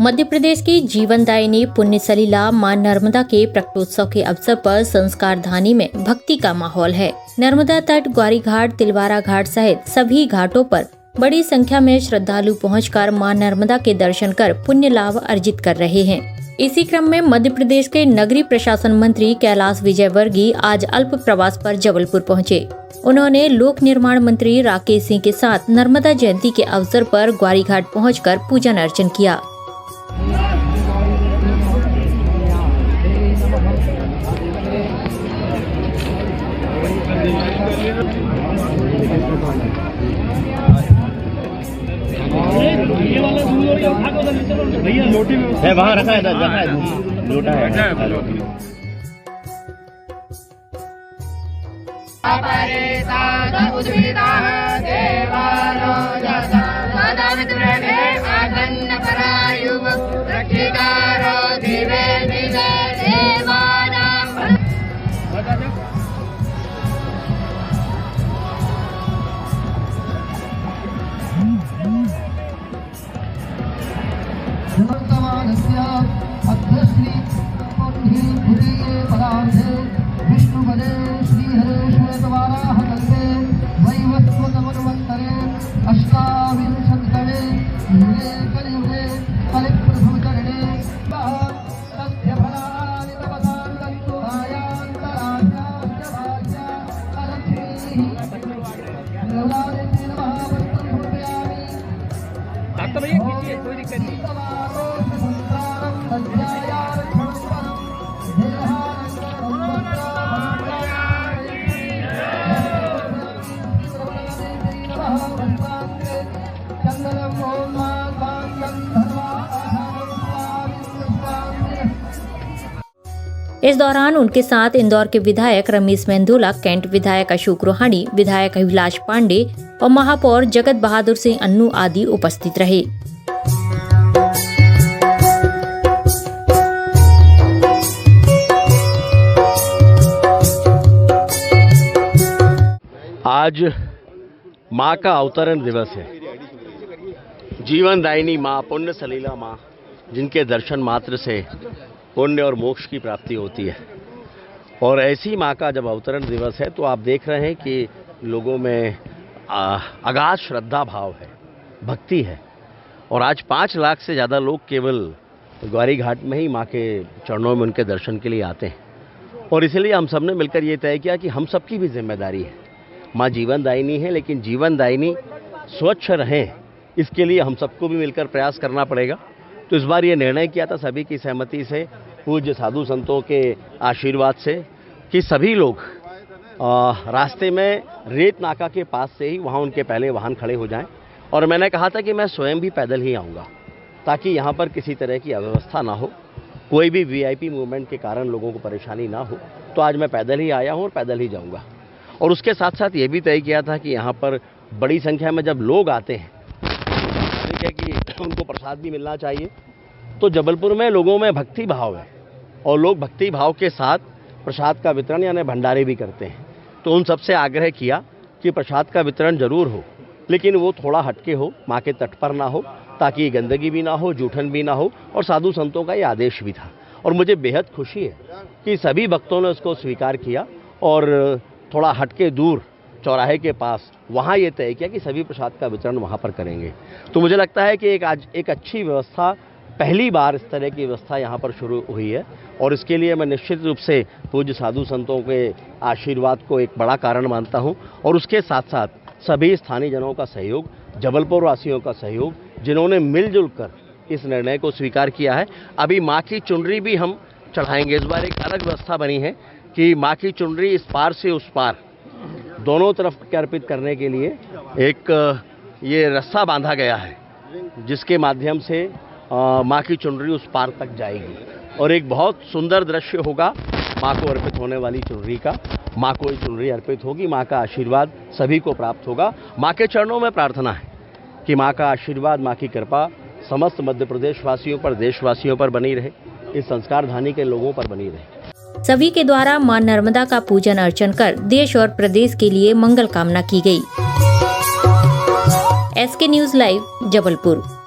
मध्य प्रदेश की जीवनदायिनी पुण्य सलीला मां नर्मदा के प्रकटोत्सव के अवसर पर संस्कार धानी में भक्ति का माहौल है। नर्मदा तट, ग्वारी घाट, तिलवारा घाट सहित सभी घाटों पर बड़ी संख्या में श्रद्धालु पहुंचकर मां नर्मदा के दर्शन कर पुण्य लाभ अर्जित कर रहे हैं। इसी क्रम में मध्य प्रदेश के नगरीय प्रशासन मंत्री कैलाश विजयवर्गीय आज अल्प प्रवास पर जबलपुर पहुंचे। उन्होंने लोक निर्माण मंत्री राकेश सिंह के साथ नर्मदा जयंती के अवसर पर ग्वारी घाट पहुंचकर पूजन अर्चन किया। है वहाँ रखा है, लोटा है। कोई दिक्कत नहीं। इस दौरान उनके साथ इंदौर के विधायक रमेश मेंदोला, कैंट विधायक अशोक रोहानी, विधायक अभिलाष पांडे और महापौर जगत बहादुर सिंह अन्नू आदि उपस्थित रहे। आज माँ का अवतरण दिवस है। जीवनदायिनी माँ, पुण्य सलीला माँ, जिनके दर्शन मात्र से पुण्य और मोक्ष की प्राप्ति होती है। और ऐसी माँ का जब अवतरण दिवस है तो आप देख रहे हैं कि लोगों में अगाध श्रद्धा भाव है, भक्ति है। और आज 5 लाख से ज़्यादा लोग केवल ग्वारी घाट में ही माँ के चरणों में उनके दर्शन के लिए आते हैं। और इसलिए हम सब ने मिलकर ये तय किया कि हम सबकी भी जिम्मेदारी है। माँ जीवनदायिनी है, लेकिन जीवनदायिनी स्वच्छ रहे, इसके लिए हम सबको भी मिलकर प्रयास करना पड़ेगा। तो इस बार ये निर्णय किया था सभी की सहमति से, पूज्य साधु संतों के आशीर्वाद से, कि सभी लोग रास्ते में रेत नाका के पास से ही वहाँ उनके पहले वाहन खड़े हो जाएं। और मैंने कहा था कि मैं स्वयं भी पैदल ही आऊँगा, ताकि यहाँ पर किसी तरह की अव्यवस्था ना हो, कोई भी वीआईपी मूवमेंट के कारण लोगों को परेशानी ना हो। तो आज मैं पैदल ही आया हूँ और पैदल ही जाऊँगा। और उसके साथ साथ ये भी तय किया था कि यहाँ पर बड़ी संख्या में जब लोग आते हैं कि उनको प्रसाद भी मिलना चाहिए। तो जबलपुर में लोगों में भक्ति भाव है और लोग भक्ति भाव के साथ प्रसाद का वितरण यानी भंडारे भी करते हैं। तो उन सबसे आग्रह किया कि प्रसाद का वितरण जरूर हो, लेकिन वो थोड़ा हटके हो, माँ के तट पर ना हो, ताकि गंदगी भी ना हो, जूठन भी ना हो। और साधु संतों का ये आदेश भी था और मुझे बेहद खुशी है कि सभी भक्तों ने उसको स्वीकार किया और थोड़ा हटके दूर चौराहे के पास वहाँ ये तय किया कि सभी प्रसाद का वितरण वहाँ पर करेंगे। तो मुझे लगता है कि आज एक अच्छी व्यवस्था, पहली बार इस तरह की व्यवस्था यहाँ पर शुरू हुई है। और इसके लिए मैं निश्चित रूप से पूज्य साधु संतों के आशीर्वाद को एक बड़ा कारण मानता हूँ। और उसके साथ साथ सभी स्थानीय जनों का सहयोग, जबलपुर वासियों का सहयोग, जिन्होंने मिलजुल कर इस निर्णय को स्वीकार किया है। अभी माँ की चुनरी भी हम चढ़ाएंगे। इस बार एक अलग व्यवस्था बनी है कि माँ की चुनरी इस पार से उस पार दोनों तरफ अर्पित करने के लिए एक ये रस्सा बांधा गया है, जिसके माध्यम से माँ की चुनरी उस पार तक जाएगी। और एक बहुत सुंदर दृश्य होगा माँ को अर्पित होने वाली चुनरी का। माँ को ये चुनरी अर्पित होगी, माँ का आशीर्वाद सभी को प्राप्त होगा। माँ के चरणों में प्रार्थना है कि माँ का आशीर्वाद, माँ की कृपा समस्त मध्य प्रदेश वासियों पर, देशवासियों पर बनी रहे, इस संस्कार धानी के लोगों पर बनी रहे। सभी के द्वारा मां नर्मदा का पूजन अर्चन कर देश और प्रदेश के लिए मंगल कामना की गई। SK news live, Jabalpur.